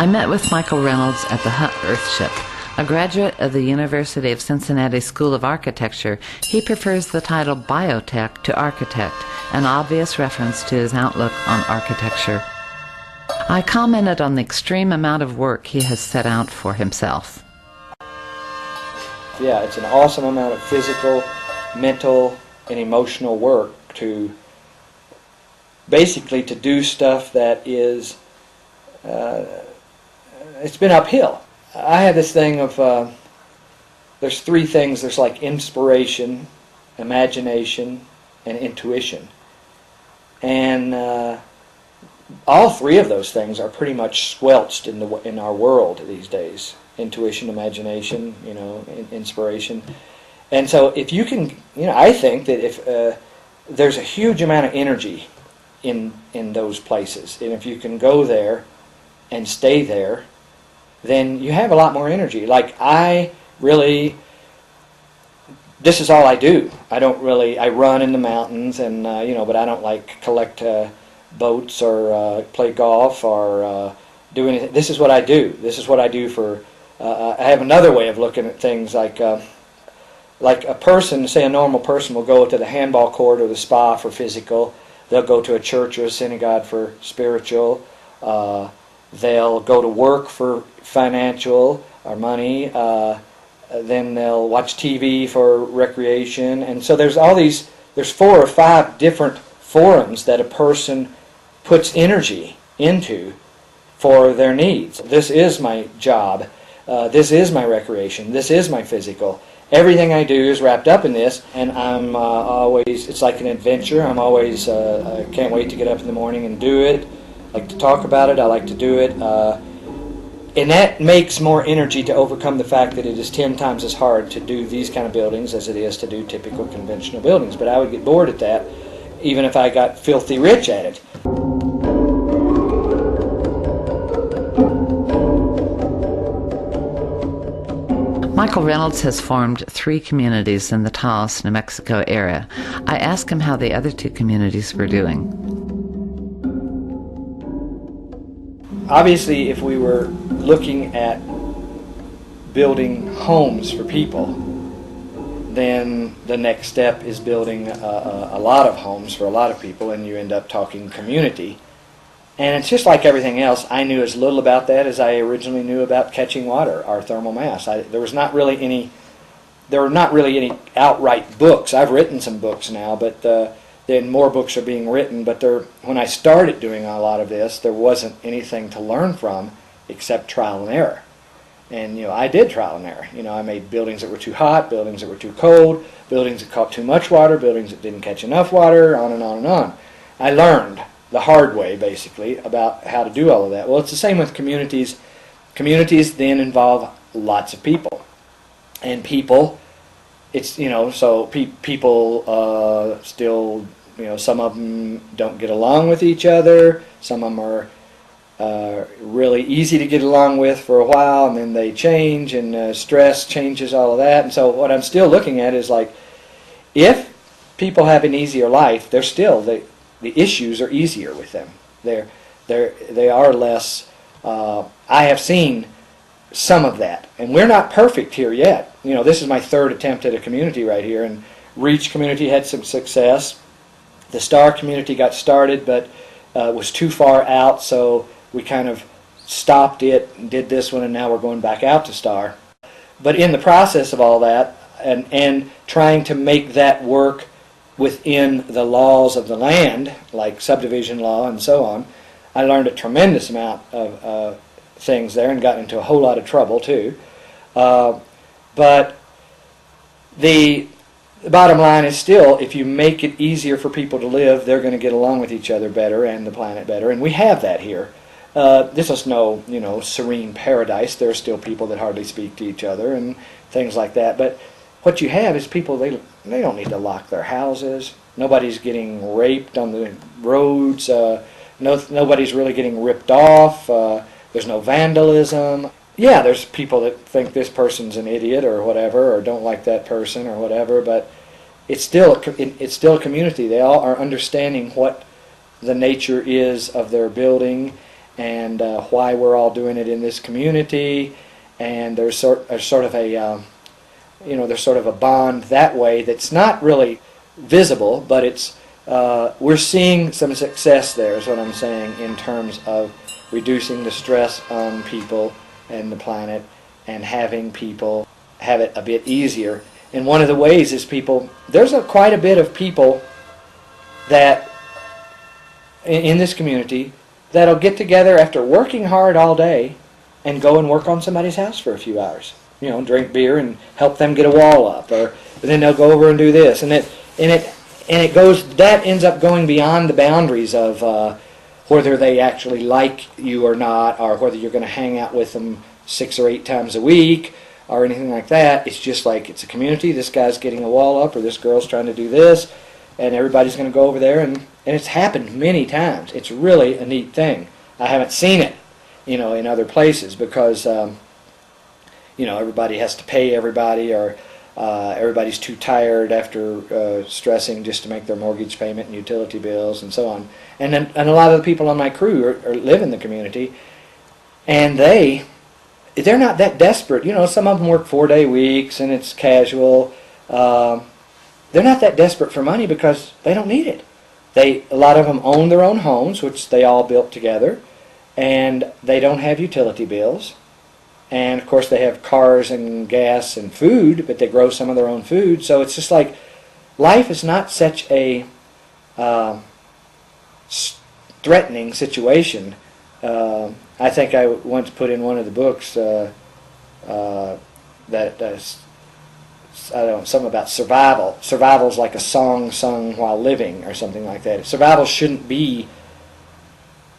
I met with Michael Reynolds at the Earthship. A graduate of the University of Cincinnati School of Architecture, he prefers the title biotech to architect, an obvious reference to his outlook on architecture. I commented on the extreme amount of work he has set out for himself. Yeah, it's an awesome amount of physical, mental, and emotional work to basically to do stuff that is, it's been uphill. I have this thing of, there's three things. There's like inspiration, imagination, and intuition. And all three of those things are pretty much squelched in our world these days. Intuition, imagination, inspiration. And so if you can, I think that if there's a huge amount of energy in those places, and if you can go there and stay there, then you have a lot more energy. Like this is all I do. I run in the mountains, and but I don't like collect boats or play golf or do anything. This is what I do. This is what I do for. I have another way of looking at things, like a person, say a normal person, will go to the handball court or the spa for physical. They'll go to a church or a synagogue for spiritual. They'll go to work for financial or money. Then they'll watch TV for recreation. And so there's 4 or 5 different forums that a person puts energy into for their needs. This is my job. This is my recreation. This is my physical. Everything I do is wrapped up in this, and I'm always, it's like an adventure. I'm always, I can't wait to get up in the morning and do it. I like to talk about it. I like to do it. And that makes more energy to overcome the fact that it is 10 times as hard to do these kind of buildings as it is to do typical conventional buildings. But I would get bored at that, even if I got filthy rich at it. Michael Reynolds has formed 3 communities in the Taos, New Mexico area. I asked him how the other 2 communities were doing. Obviously, if we were looking at building homes for people, then the next step is building a lot of homes for a lot of people, and you end up talking community. And it's just like everything else. I knew as little about that as I originally knew about catching water, our thermal mass. There were not really any outright books. I've written some books now, but then more books are being written. But when I started doing a lot of this, there wasn't anything to learn from except trial and error. And I did trial and error. I made buildings that were too hot, buildings that were too cold, buildings that caught too much water, buildings that didn't catch enough water, on and on and on. I learned the hard way, basically, about how to do all of that. Well, it's the same with communities. Communities then involve lots of people. And people, it's, so people still, some of them don't get along with each other. Some of them are really easy to get along with for a while, and then they change, and stress changes all of that. And so what I'm still looking at is, like, if people have an easier life, they're still, the issues are easier with them. They are less. I have seen some of that, and we're not perfect here yet. This is my 3rd attempt at a community right here, and Reach Community had some success. The Star Community got started, but was too far out, so we kind of stopped it and did this one, and now we're going back out to Star. But in the process of all that, and trying to make that work within the laws of the land, like subdivision law and so on, I learned a tremendous amount of things there and got into a whole lot of trouble too. But the bottom line is still, if you make it easier for people to live, they're going to get along with each other better and the planet better, and we have that here. This is no, serene paradise. There are still people that hardly speak to each other and things like that. But what you have is people, they don't need to lock their houses. Nobody's getting raped on the roads. Nobody's really getting ripped off. There's no vandalism. Yeah, there's people that think this person's an idiot or whatever, or don't like that person or whatever, but it's still a community. They all are understanding what the nature is of their building, and why we're all doing it in this community, and there's sort of a there's sort of a bond that way that's not really visible, but it's we're seeing some success there, is what I'm saying, in terms of reducing the stress on people and the planet, and having people have it a bit easier. And one of the ways is there's quite a bit of people that in this community that'll get together after working hard all day and go and work on somebody's house for a few hours. Drink beer and help them get a wall up, or then they'll go over and do this, and it goes. That ends up going beyond the boundaries of whether they actually like you or not, or whether you're going to hang out with them 6 or 8 times a week, or anything like that. It's just like, it's a community. This guy's getting a wall up, or this girl's trying to do this, and everybody's going to go over there, and it's happened many times. It's really a neat thing. I haven't seen it, in other places, because everybody has to pay everybody, or everybody's too tired after stressing just to make their mortgage payment and utility bills and so on. And a lot of the people on my crew live in the community, and they're not that desperate. Some of them work 4-day weeks and it's casual. They're not that desperate for money because they don't need it. A lot of them own their own homes, which they all built together, and they don't have utility bills. And of course they have cars and gas and food, but they grow some of their own food. So it's just like, life is not such a threatening situation. I think I once put in one of the books that I don't know, something about survival. Survival's like a song sung while living, or something like that. Survival shouldn't be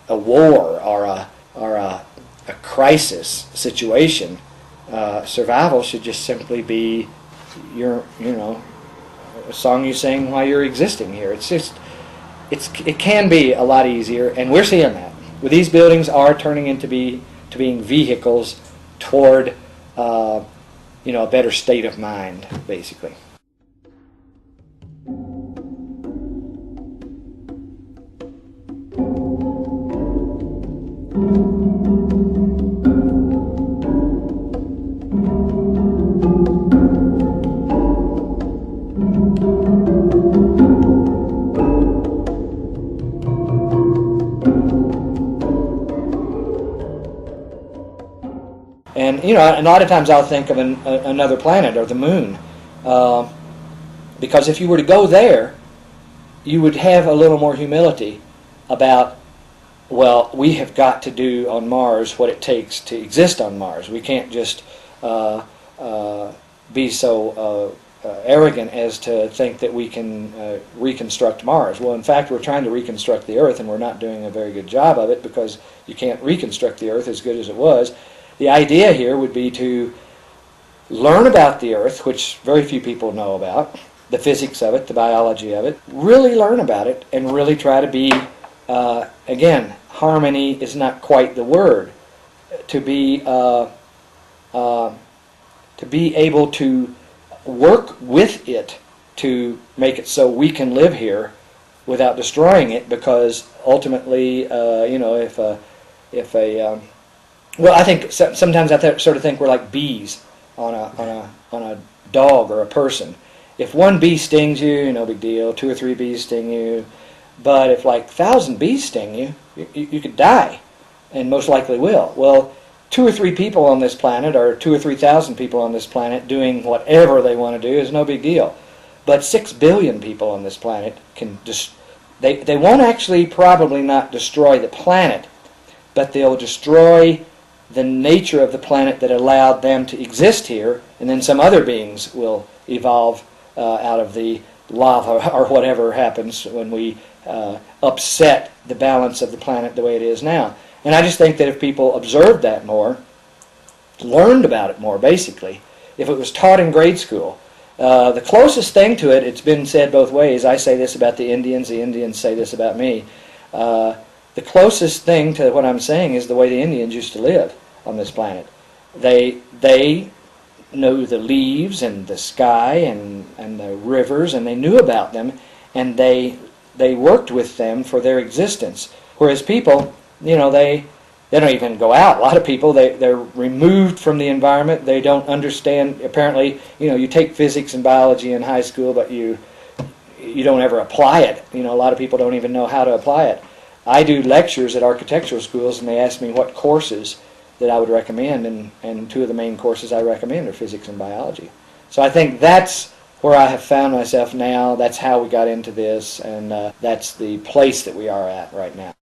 a war or a crisis situation. Survival should just simply be a song you sing while you're existing here. It can be a lot easier, and we're seeing that. These buildings are turning into being vehicles toward a better state of mind, basically. And a lot of times I'll think of another planet, or the moon, because if you were to go there, you would have a little more humility about, well, we have got to do on Mars what it takes to exist on Mars. We can't just be so arrogant as to think that we can reconstruct Mars. Well, in fact, we're trying to reconstruct the Earth, and we're not doing a very good job of it, because you can't reconstruct the Earth as good as it was. The idea here would be to learn about the Earth, which very few people know about, the physics of it, the biology of it, really learn about it, and really try to be, again, harmony is not quite the word, to be able to work with it to make it so we can live here without destroying it, because ultimately, well, I think sometimes I sort of think we're like bees on a dog or a person. If one bee stings you, no big deal. 2 or 3 bees sting you. But if like 1,000 bees sting you, you could die, and most likely will. Well, 2 or 3 people on this planet, or 2 or 3,000 people on this planet doing whatever they want to do is no big deal. But 6 billion people on this planet can they won't actually probably not destroy the planet, but they'll destroy the nature of the planet that allowed them to exist here, and then some other beings will evolve out of the lava or whatever happens when we upset the balance of the planet the way it is now. And I just think that if people observed that more, learned about it more, basically, if it was taught in grade school, the closest thing to it, it's been said both ways. I say this about the Indians say this about me. The closest thing to what I'm saying is the way the Indians used to live on this planet. They knew the leaves and the sky and the rivers, and they knew about them, and they worked with them for their existence. Whereas people, they they don't even go out. A lot of people, they're removed from the environment. They don't understand. Apparently, you take physics and biology in high school, but you don't ever apply it. A lot of people don't even know how to apply it. I do lectures at architectural schools, and they ask me what courses that I would recommend, and two of the main courses I recommend are physics and biology. So I think that's where I have found myself now. That's how we got into this, and that's the place that we are at right now.